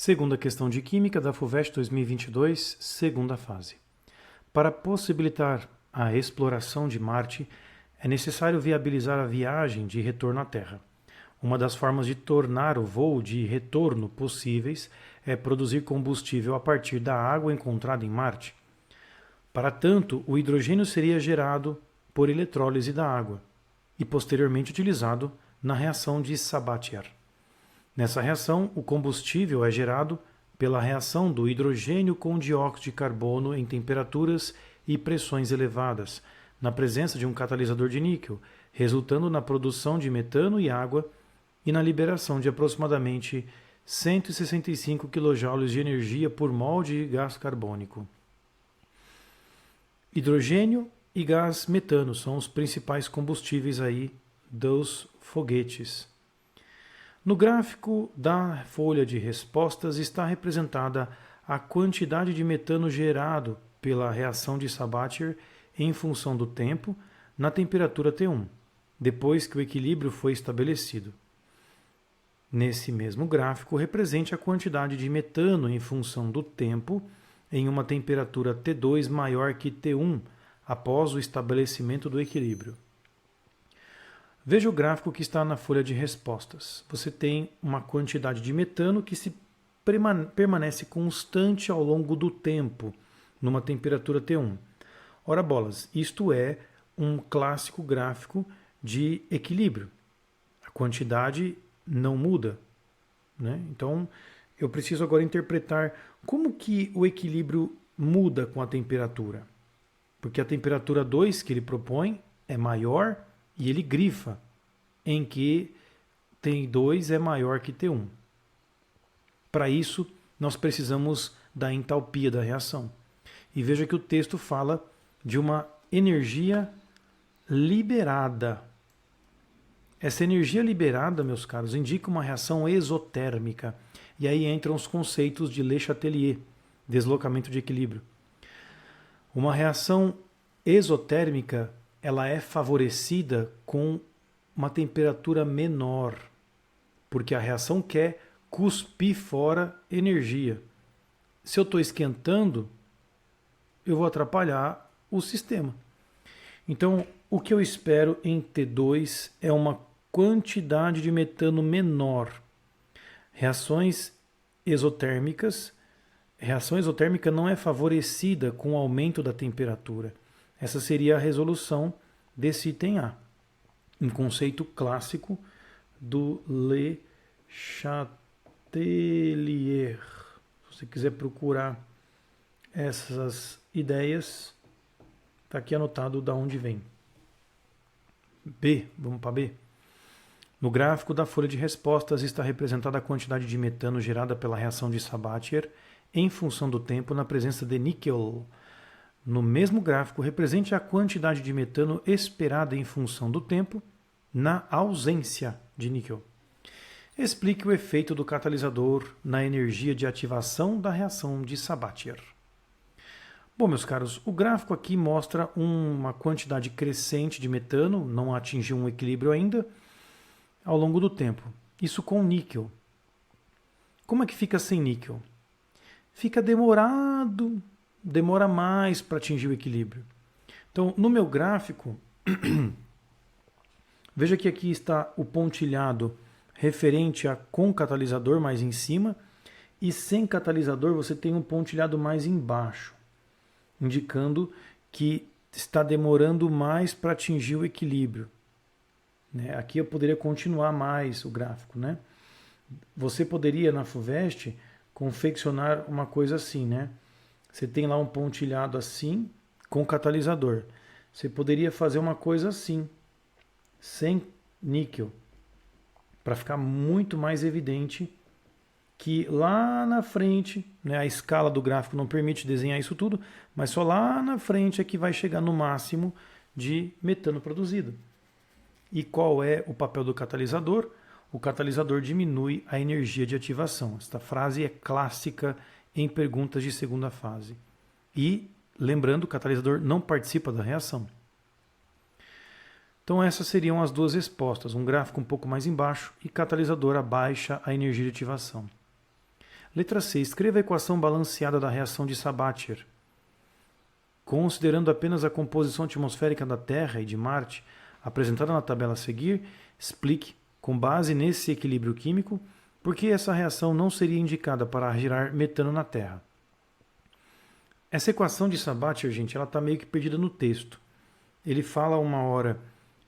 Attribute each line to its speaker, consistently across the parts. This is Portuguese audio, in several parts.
Speaker 1: Segunda questão de Química da FUVEST 2022, segunda fase. Para possibilitar a exploração de Marte, é necessário viabilizar a viagem de retorno à Terra. Uma das formas de tornar o voo de retorno possíveis é produzir combustível a partir da água encontrada em Marte. Para tanto, o hidrogênio seria gerado por eletrólise da água e posteriormente utilizado na reação de Sabatier. Nessa reação, o combustível é gerado pela reação do hidrogênio com dióxido de carbono em temperaturas e pressões elevadas, na presença de um catalisador de níquel, resultando na produção de metano e água e na liberação de aproximadamente 165 kJ de energia por mol de gás carbônico. Hidrogênio e gás metano são os principais combustíveis aí dos foguetes. No gráfico da folha de respostas está representada a quantidade de metano gerado pela reação de Sabatier em função do tempo na temperatura T1, depois que o equilíbrio foi estabelecido. Nesse mesmo gráfico, represente a quantidade de metano em função do tempo em uma temperatura T2 maior que T1 após o estabelecimento do equilíbrio. Veja o gráfico que está na folha de respostas. Você tem uma quantidade de metano que permanece constante ao longo do tempo, numa temperatura T1. Ora bolas, isto é um clássico gráfico de equilíbrio. A quantidade não muda, né? Então, eu preciso agora interpretar como que o equilíbrio muda com a temperatura. Porque a temperatura 2 que ele propõe é maior e ele grifa em que T2 é maior que T1. Para isso, nós precisamos da entalpia da reação. E veja que o texto fala de uma energia liberada. Essa energia liberada, meus caros, indica uma reação exotérmica. E aí entram os conceitos de Le Chatelier, deslocamento de equilíbrio. Uma reação exotérmica, ela é favorecida com uma temperatura menor, porque a reação quer cuspir fora energia. Se eu estou esquentando, eu vou atrapalhar o sistema. Então, o que eu espero em T2 é uma quantidade de metano menor. Reação exotérmica não é favorecida com o aumento da temperatura. Essa seria a resolução desse item A. Um conceito clássico do Le Chatelier. Se você quiser procurar essas ideias, está aqui anotado de onde vem. B, vamos para B. No gráfico da folha de respostas está representada a quantidade de metano gerada pela reação de Sabatier em função do tempo na presença de níquel. No mesmo gráfico, represente a quantidade de metano esperada em função do tempo na ausência de níquel. Explique o efeito do catalisador na energia de ativação da reação de Sabatier. Bom, meus caros, o gráfico aqui mostra uma quantidade crescente de metano, não atingiu um equilíbrio ainda, ao longo do tempo. Isso com níquel. Como é que fica sem níquel? Fica demorado, demora mais para atingir o equilíbrio. Então, no meu gráfico, veja que aqui está o pontilhado referente a com catalisador mais em cima e sem catalisador você tem um pontilhado mais embaixo, indicando que está demorando mais para atingir o equilíbrio. Aqui eu poderia continuar mais o gráfico, né? Você poderia na FUVEST confeccionar uma coisa assim, né? Você tem lá um pontilhado assim com catalisador. Você poderia fazer uma coisa assim, sem níquel, para ficar muito mais evidente que lá na frente, né, a escala do gráfico não permite desenhar isso tudo, mas só lá na frente é que vai chegar no máximo de metano produzido. E qual é o papel do catalisador? O catalisador diminui a energia de ativação. Esta frase é clássica em perguntas de segunda fase. E, lembrando, o catalisador não participa da reação. Então essas seriam as duas respostas, um gráfico um pouco mais embaixo e catalisador abaixa a energia de ativação. Letra C. Escreva a equação balanceada da reação de Sabatier. Considerando apenas a composição atmosférica da Terra e de Marte, apresentada na tabela a seguir, explique, com base nesse equilíbrio químico, por que essa reação não seria indicada para gerar metano na Terra. Essa equação de Sabatier, gente, ela está meio que perdida no texto. Ele fala uma hora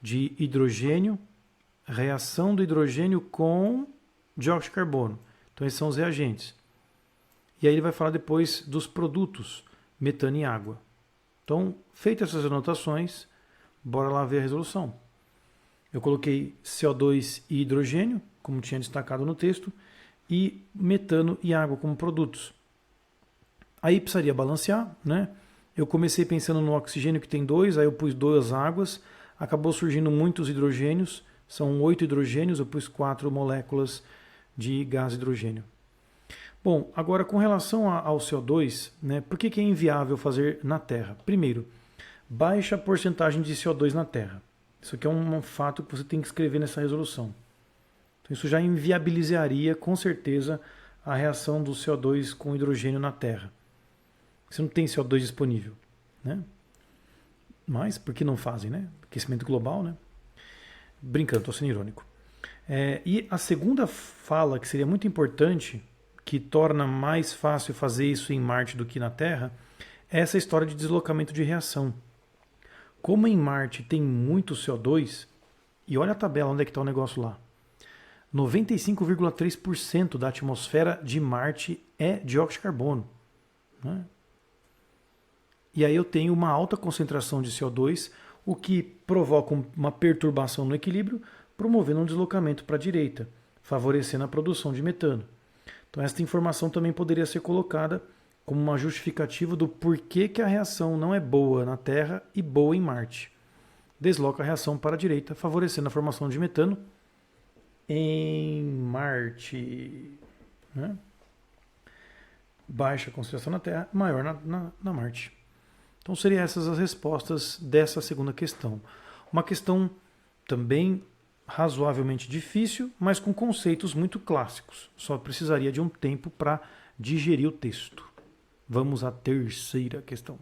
Speaker 1: de hidrogênio, reação do hidrogênio com dióxido de carbono. Então esses são os reagentes. E aí ele vai falar depois dos produtos, metano e água. Então, feitas essas anotações, bora lá ver a resolução. Eu coloquei CO2 e hidrogênio, como tinha destacado no texto, e metano e água como produtos. Aí precisaria balancear, né? Eu comecei pensando no oxigênio que tem 2, aí eu pus 2 águas, acabou surgindo muitos hidrogênios, são 8 hidrogênios, eu pus 4 moléculas de gás hidrogênio. Bom, agora com relação ao CO2, né, por que é inviável fazer na Terra? Primeiro, baixa porcentagem de CO2 na Terra. Isso aqui é um fato que você tem que escrever nessa resolução. Então isso já inviabilizaria com certeza a reação do CO2 com hidrogênio na Terra. Você não tem CO2 disponível, né? Mas por que não fazem, né? Aquecimento global, né? Brincando, estou sendo irônico. E a segunda fala, que seria muito importante, que torna mais fácil fazer isso em Marte do que na Terra, é essa história de deslocamento de reação. Como em Marte tem muito CO2, e olha a tabela onde é que está o negócio lá. 95,3% da atmosfera de Marte é dióxido de carbono, né? E aí eu tenho uma alta concentração de CO2, o que provoca uma perturbação no equilíbrio, promovendo um deslocamento para a direita, favorecendo a produção de metano. Então esta informação também poderia ser colocada como uma justificativa do porquê que a reação não é boa na Terra e boa em Marte. Desloca a reação para a direita, favorecendo a formação de metano em Marte, né? Baixa concentração na Terra, maior na Marte. Então seriam essas as respostas dessa segunda questão. Uma questão também razoavelmente difícil, mas com conceitos muito clássicos. Só precisaria de um tempo para digerir o texto. Vamos à terceira questão.